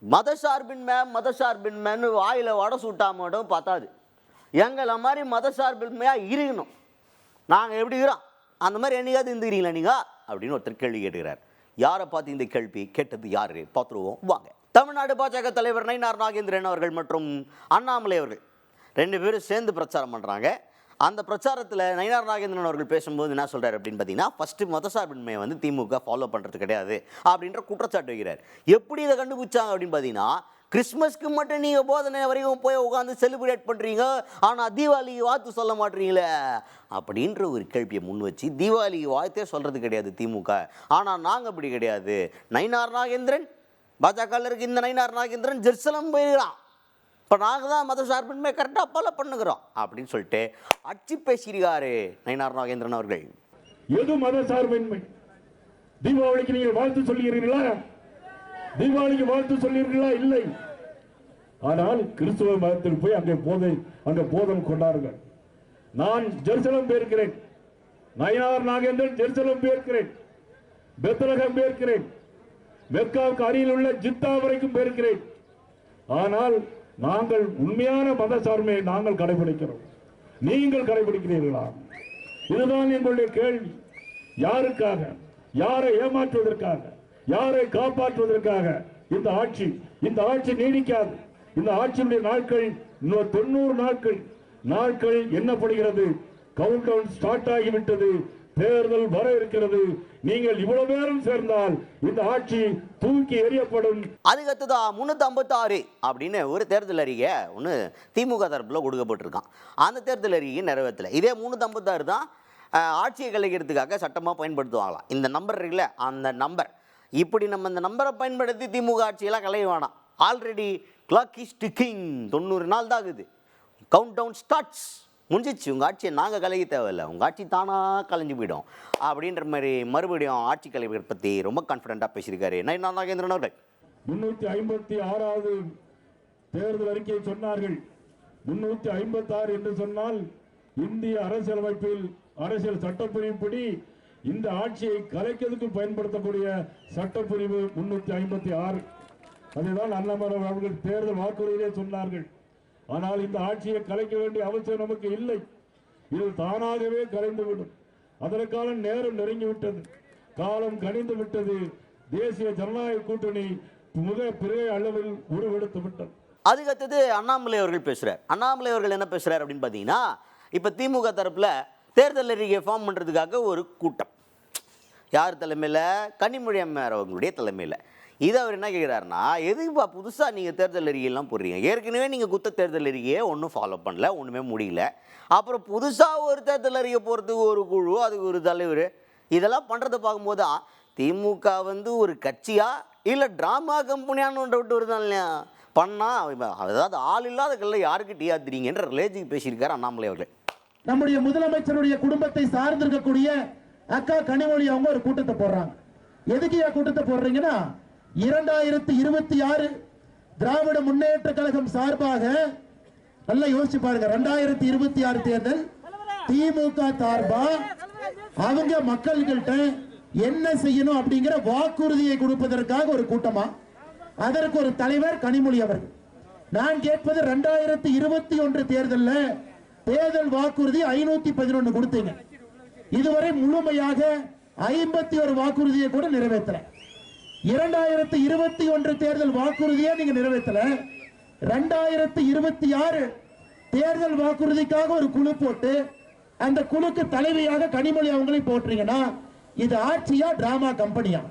மதசார்பின்மைன்னு வாயில் வடை சுட்டா மட்டும் பத்தாது. எங்களை மாதிரி மதசார்பின்மையாக இருக்கணும். நாங்கள் எப்படி இருக்கிறோம் அந்த மாதிரி என்னைக்காவது இருந்துக்கிறீங்களா நீங்கள் அப்படின்னு ஒருத்தர் கேள்வி கேட்டுக்கிறார். யாரை பார்த்து இந்த கேள்வி கேட்டது யாரு பார்த்துருவோம் வாங்க. தமிழ்நாடு பாஜக தலைவர் நயினார் நாகேந்திரன் அவர்கள் மற்றும் அண்ணாமலை அவர்கள் 2 பேரும் சேர்ந்து பிரச்சாரம் பண்ணுறாங்க. அந்த பிரச்சாரத்தில் நயினார் நாகேந்திரன் அவர்கள் பேசும்போது என்ன சொல்கிறார் அப்படின்னு பார்த்தீங்கன்னா, ஃபஸ்ட்டு மதசார்பின்மையை வந்து திமுக ஃபாலோ பண்ணுறது கிடையாது அப்படின்ற குற்றச்சாட்டு வைக்கிறார். எப்படி இதை கண்டுபிடிச்சாங்க அப்படின்னு பார்த்தீங்கன்னா, கிறிஸ்மஸ்க்கு மட்டும் நீங்கள் போதனை வரைக்கும் போய் உட்காந்து செலிப்ரேட் பண்ணுறீங்க, ஆனால் தீபாவளிக்கு வாழ்த்து சொல்ல மாட்டீங்களே அப்படின்ற ஒரு கேள்வியை முன் வச்சு, தீபாவளிக்கு வாழ்த்தே சொல்கிறது கிடையாது திமுக, ஆனால் நாங்கள் அப்படி கிடையாது. நயினார் நாகேந்திரன் பாஜகவில் இருக்க இந்த நயினார் நாகேந்திரன் ஜெருசலம் போயிருக்கிறான், இப்போ நாங்கள் தான் மதசார்பின்மை கரெக்டாக ஃபாலோ பண்ணுகிறோம் அப்படின்னு சொல்லிட்டு அச்சு பேசியிருக்காரு நயினார் நாகேந்திரன் அவர்கள். எது மதசார்பின்மை? தீபாவளிக்கு நீங்கள் வாழ்த்து சொல்லுகிறீர்களா? தீபாவளிக்கு வாழ்த்து சொல்லுகிறீர்களா? இல்லை. ஆனால் கிறிஸ்துவ மதத்தில் போய் அங்கே போதம் கொண்டார்கள். நான் ஜெருசலம் போயிருக்கிறேன், நயினார் நாகேந்திரன் ஜெருசலம் போயிருக்கிறேன், பெத்லகேம் போயிருக்கிறேன், மெக்காவுக்கு அருகில் உள்ள ஜித்தா வரைக்கும் போயிருக்கிறேன். ஆனால் நாங்கள் உண்மையான மதசார்பை நாங்கள் கடைபிடிக்கிறோம். நீங்கள் கடைபிடிக்கிறீர்களா? இதுதான் எங்களுடைய கேள்வி. யாருக்காக? யாரை ஏமாற்றுவதற்காக? யாரை காப்பாற்றுவதற்காக? இந்த ஆட்சி நீடிக்காது. இந்த ஆட்சியுடைய நாட்கள் இன்னும் 90 நாட்கள் எண்ணப்படுகிறது. கவுண்ட் டவுன் ஸ்டார்ட் ஆகிவிட்டது. தேர்தல் வர இருக்கிறது. நீங்கள் இவ்வளவு பேரும் சேர்ந்தால் இந்த ஆட்சி தூக்கி எறியப்படும். அதுக்கடுத்ததா 356 அப்படின்னு ஒரு தேர்தல் அறிக்கை ஒன்று திமுக தரப்பில் கொடுக்கப்பட்டிருக்கான். அந்த தேர்தல் அறிக்கை நிறைவேற்றலை. இதே 356 தான் ஆட்சியை கலைக்கிறதுக்காக சட்டமாக பயன்படுத்துவாங்களாம். இந்த நம்பர் இருக்குல்ல, அந்த நம்பர் இப்படி நம்ம இந்த நம்பரை பயன்படுத்தி திமுக ஆட்சியெல்லாம் கலைய வேணாம். Already clock is ticking. 90 நாள் தான் ஆகுது. Count down starts. முடிஞ்சிச்சு. உங்கள் ஆட்சியை நாங்கள் கலைக்க தேவையில்லை, உங்கள் ஆட்சி தானாக கலைஞ்சு போயிடும் அப்படின்ற மாதிரி மறுபடியும் ஆட்சி கலைவரை பற்றி ரொம்ப கான்ஃபிடென்ட்டாக பேசியிருக்காரு நயினார் நாகேந்திரன் அவர்கள். 356வது தேர்தல் அறிக்கையை சொன்னார்கள். 356 என்று சொன்னால் இந்திய அரசியலமைப்பில் அரசியல் சட்டப்பிரிவுப்படி இந்த ஆட்சியை கலைக்கிறதுக்கு பயன்படுத்தக்கூடிய சட்டப்பிரிவு 356. அதுதான் அண்ணாமலை அவர்கள் தேர்தல் வாக்குறுதியிலே சொன்னார்கள். ஆனால் இந்த ஆட்சியை கலைக்க வேண்டிய அவசியம் நமக்கு இல்லை. இது தானாகவே கலைந்துவிடும். அதற்கான நேரம் நெருங்கிவிட்டது, காலம் கனிந்து விட்டது. தேசிய ஜனநாயக கூட்டணி பெரிய அளவில் உருவெடுத்து விட்டது. அதுக்கடுத்தது அண்ணாமலை அவர்கள் பேசுகிறார். அண்ணாமலை அவர்கள் என்ன பேசுகிறார் அப்படின்னு பார்த்தீங்கன்னா, இப்போ திமுக தரப்பில் தேர்தல் அறிக்கையை ஃபார்ம் பண்ணுறதுக்காக ஒரு கூட்டம், யார் தலைமையில்? கனிமொழி அம்மையார் அவங்களுடைய தலைமையில். இதை அவர் என்ன கேட்குறாருன்னா, எதுக்குப்பா புதுசாக நீங்கள் தேர்தல் அறிக்கையெல்லாம் போடுறீங்க? ஏற்கனவே நீங்கள் குத்த தேர்தல் அறிக்கையை ஒன்றும் ஃபாலோ பண்ணல, ஒன்றுமே முடியல. அப்புறம் புதுசாக ஒரு தேர்தல் அறிக்கை போகிறதுக்கு ஒரு குழு, அதுக்கு ஒரு தலைவர், இதெல்லாம் பண்ணுறதை பார்க்கும்போது தான் திமுக வந்து ஒரு கட்சியா இல்லை ட்ராமா கம்பெனியான்னு ஒன்றை விட்டு வருதான் இல்லையா பண்ணால், அதாவது ஆள் இல்லாத கல்ல யாருக்கு டீ ஆத்துறீங்கன்ற ரிலேஜுக்கு பேசியிருக்காரு அண்ணாமலை அவர்கள். நம்முடைய முதலமைச்சருடைய குடும்பத்தை சார்ந்திருக்கக்கூடிய அக்கா கனிமொழி அவங்க ஒரு கூட்டத்தை போடுறாங்க. எதுக்கு கூட்டத்தை போடுறீங்கன்னா, 2026 திராவிட முன்னேற்ற கழகம் சார்பாக நல்லா யோசிச்சு பாருங்க. 2026 தேர்தல் திமுக சார்பா அவங்க மக்கள்கிட்ட என்ன செய்யணும் அப்படிங்கிற வாக்குறுதியை கொடுப்பதற்காக ஒரு கூட்டமா? அதற்கு ஒரு தலைவர் கனிமொழி அவர்கள். நான் கேட்பது 2021 தேர்தலில் தேர்தல் வாக்குறுதி 511 கொடுத்தீங்க. இதுவரை முழுமையாக 51 வாக்குறுதியை கூட நிறைவேற்றல. 2021 தேர்தல் வாக்குறுதியை நீங்க நிறைவேற்றல. 2026 தேர்தல் வாக்குறுதிக்காக ஒரு குழு போட்டு அந்த குழுக்கு தலைவியாக கனிமொழி அவங்களை போட்டுறீங்கன்னா, இது ஆட்சியா டிராமா கம்பெனியா?